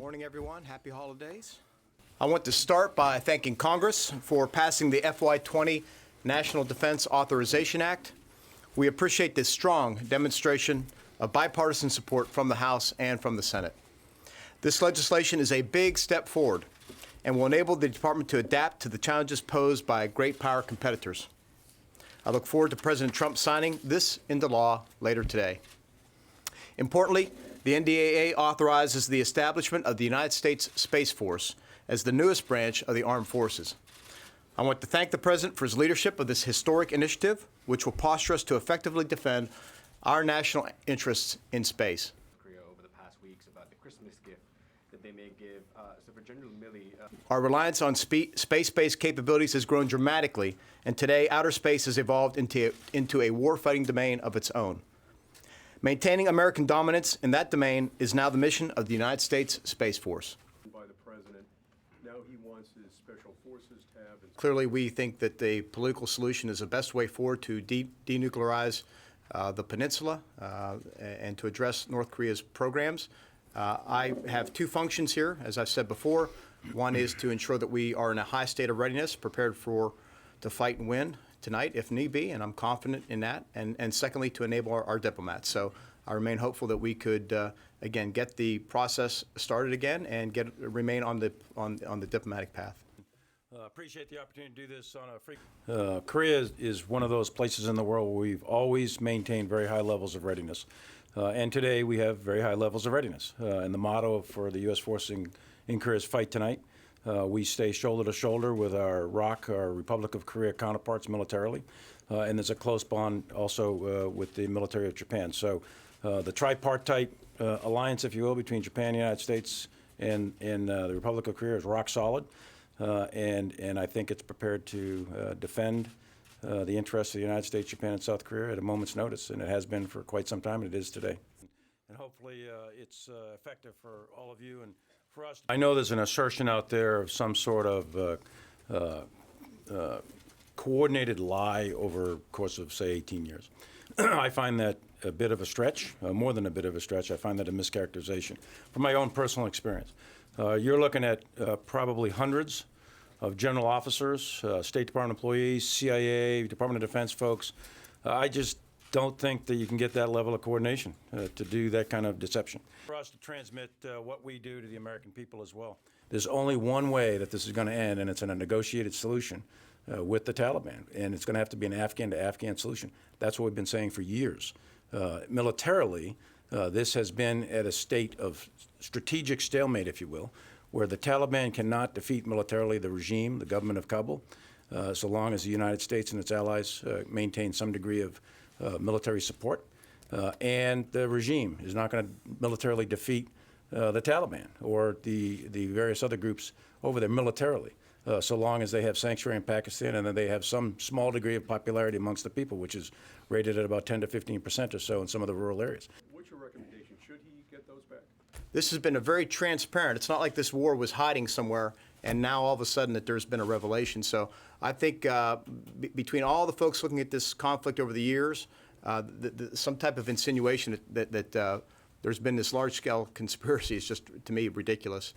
Morning, everyone. Happy holidays. I want to start by thanking Congress for passing the FY20 National Defense Authorization Act. We appreciate this strong demonstration of bipartisan support from the House and from the Senate. This legislation is a big step forward and will enable the Department to adapt to the challenges posed by great power competitors. I look forward to President Trump signing this into law later today. Importantly, the NDAA authorizes the establishment of the United States Space Force as the newest branch of the armed forces. I want to thank the President for his leadership of this historic initiative, which will posture us to effectively defend our national interests in space. Korea over the past weeks about the Christmas gift that they may give. So for General Milley, our reliance on space-based capabilities has grown dramatically, and today outer space has evolved into a war-fighting domain of its own. Maintaining American dominance in that domain is now the mission of the United States Space Force. By the President, now he wants his special forces to have. Clearly, we think that the political solution is the best way forward to denuclearize the peninsula and to address North Korea's programs. I have two functions here, as I've said before. One is to ensure that we are in a high state of readiness, prepared to fight and win tonight, if need be, and I'm confident in that. And secondly, to enable our diplomats. So I remain hopeful that we could, again, get the process started again and remain on the diplomatic path. Appreciate the opportunity to do this on a frequent. Korea is one of those places in the world where we've always maintained very high levels of readiness. And today we have very high levels of readiness. And the motto for the U.S. forces in Korea's fight tonight, we stay shoulder to shoulder with our Republic of Korea counterparts militarily. And there's a close bond also with the military of Japan. So the tripartite alliance, if you will, between Japan, the United States, and the Republic of Korea is rock solid. And I think it's prepared to defend the interests of the United States, Japan, and South Korea at a moment's notice, and it has been for quite some time, and it is today. And hopefully it's effective for all of you and for us. I know there's an assertion out there of some sort of coordinated lie over the course of, say, 18 years. I find that a bit of a stretch, more than a bit of a stretch. I find that a mischaracterization from my own personal experience. You're looking at probably hundreds of general officers, State Department employees, CIA, Department of Defense folks. I just don't think that you can get that level of coordination to do that kind of deception. For us to transmit what we do to the American people as well. There's only one way that this is going to end, and it's in a negotiated solution with the Taliban. And it's going to have to be an Afghan-to-Afghan solution. That's what we've been saying for years. Militarily, this has been at a state of strategic stalemate, if you will, where the Taliban cannot defeat militarily the regime, the government of Kabul, so long as the United States and its allies maintain some degree of military support. And the regime is not going to militarily defeat the Taliban or the various other groups over there militarily, so long as they have sanctuary in Pakistan and then they have some small degree of popularity amongst the people, which is rated at about 10 to 15% or so in some of the rural areas. What's your recommendation? Should he get those back? This has been a very transparent. It's not like this war was hiding somewhere and now all of a sudden that there's been a revelation. So I think between all the folks looking at this conflict over the years, some type of insinuation that there's been this large-scale conspiracy is just, to me, ridiculous.